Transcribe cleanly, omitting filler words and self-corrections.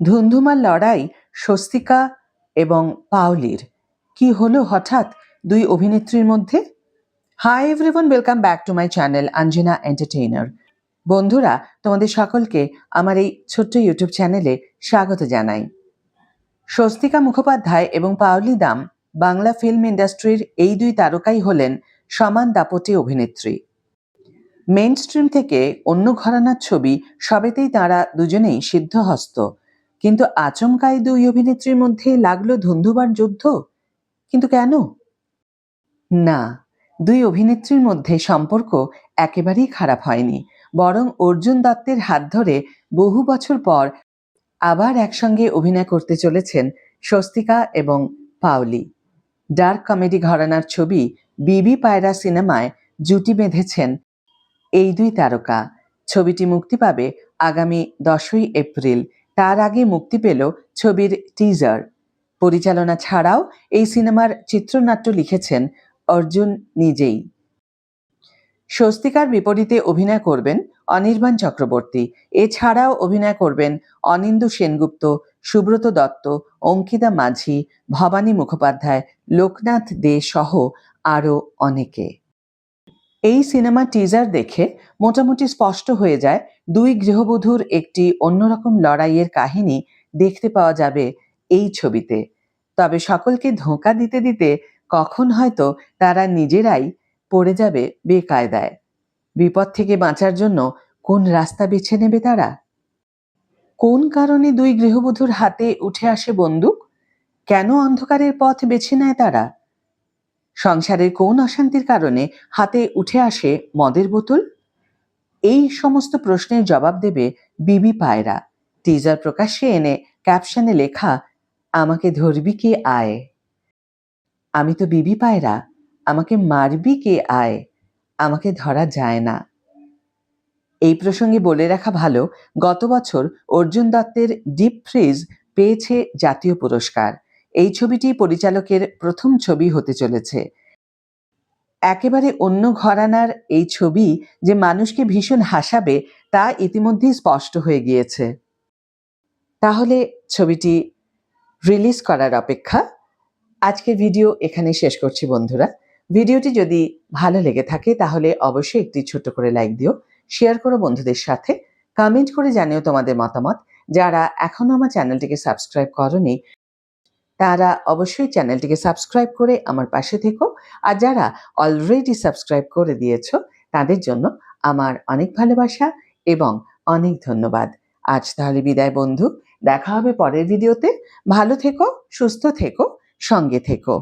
ধুন্ধুমার লড়াই স্বস্তিকা এবং পাওলির। কি হলো হঠাৎ দুই অভিনেত্রীর মধ্যে? Hi everyone, welcome back to my channel Anjana entertainer. বন্ধুরা, তোমাদের সকলকে আমার এই ছোট্ট ইউটিউব চ্যানেলে স্বাগত জানাই। স্বস্তিকা মুখোপাধ্যায় এবং পাওলি দাম বাংলা ফিল্ম ইন্ডাস্ট্রির এই দুই তারকাই হলেন সমান দাপটে অভিনেত্রী। মেইন স্ট্রিম থেকে অন্য ঘরানার ছবি সবেতেই তাঁরা দুজনেই সিদ্ধহস্ত, কিন্তু আচমকাই দুই অভিনেত্রীর মধ্যে লাগলো ধুন্ধুবার যুদ্ধ। কিন্তু কেন? না, দুই অভিনেত্রীর মধ্যে সম্পর্ক একেবারেই খারাপ হয়নি, বরং অর্জুন দত্তের হাত ধরে বহু বছর পর আবার একসঙ্গে অভিনয় করতে চলেছেন স্বস্তিকা এবং পাওলি। ডার্ক কমেডি ঘরানার ছবি বিবি পায়রা সিনেমায় জুটি বেঁধেছেন এই দুই তারকা। ছবিটি মুক্তি পাবে আগামী 10ই এপ্রিল। তার আগে মুক্তি পেল ছবির টিজার। পরিচালনা ছাড়াও এই সিনেমার চিত্রনাট্য লিখেছেন অর্জুন নিজেই। স্বস্তিকার বিপরীতে অভিনয় করবেন অনির্বাণ চক্রবর্তী। এছাড়াও অভিনয় করবেন অনিন্দু সেনগুপ্ত, সুব্রত দত্ত, অঙ্কিতা মাঝি, ভবানী মুখোপাধ্যায়, লোকনাথ দে সহ আরও অনেকে। এই সিনেমা টিজার দেখে মোটামুটি স্পষ্ট হয়ে যায় দুই গৃহবধূর একটি অন্যরকম লড়াইয়ের কাহিনী দেখতে পাওয়া যাবে এই ছবিতে। তবে সকলকে ধোঁকা দিতে দিতে কখন হয়তো তারা নিজেরাই পড়ে যাবে বেকায়দায়। বিপদ থেকে বাঁচার জন্য কোন রাস্তা বেছে নেবে তারা? কোন কারণে দুই গৃহবধূর হাতে উঠে আসে বন্দুক? কেন অন্ধকারের পথ বেছে নেয় তারা? সংসারের কোন অশান্তির কারণে হাতে উঠে আসে মদের বোতল? এই সমস্ত প্রশ্নের জবাব দেবে বিবি পায়রা। টিজার প্রকাশ্যে এনে ক্যাপশনে লেখা, আমাকে ধরবি কে আয়, আমি তো বিবি পায়রা, আমাকে মারবি কে আয়, আমাকে ধরা যায় না। এই প্রসঙ্গে বলে রাখা ভালো, গত বছর অর্জুন দত্তের ডিপ ফ্রিজ পেয়েছে জাতীয় পুরস্কার। এই ছবিটি পরিচালকের প্রথম ছবি হতে চলেছে। একেবারে অন্য ঘরানার এই ছবি যে মানুষকে ভীষণ হাসাবে তা ইতিমধ্যেই স্পষ্ট হয়ে গিয়েছে। তাহলে ছবিটি রিলিজ করার অপেক্ষা। আজকের ভিডিও এখানে শেষ করছি বন্ধুরা। ভিডিওটি যদি ভালো লেগে থাকে তাহলে অবশ্যই একটি ছোট্ট করে লাইক দিও, শেয়ার করো বন্ধুদের সাথে, কমেন্ট করে জানিও তোমাদের মতামত। যারা এখনো আমার চ্যানেলটিকে সাবস্ক্রাইব করোনি তারা অবশ্যই চ্যানেলটিকে সাবস্ক্রাইব করে আমার পাশে থেকো, আর যারা অলরেডি সাবস্ক্রাইব করে দিয়েছো তাদের জন্য আমার অনেক ভালোবাসা এবং অনেক ধন্যবাদ। আজ তাহলে বিদায় বন্ধু, দেখা হবে পরের ভিডিওতে। ভালো থেকো, সুস্থ থেকো, সঙ্গে থেকো।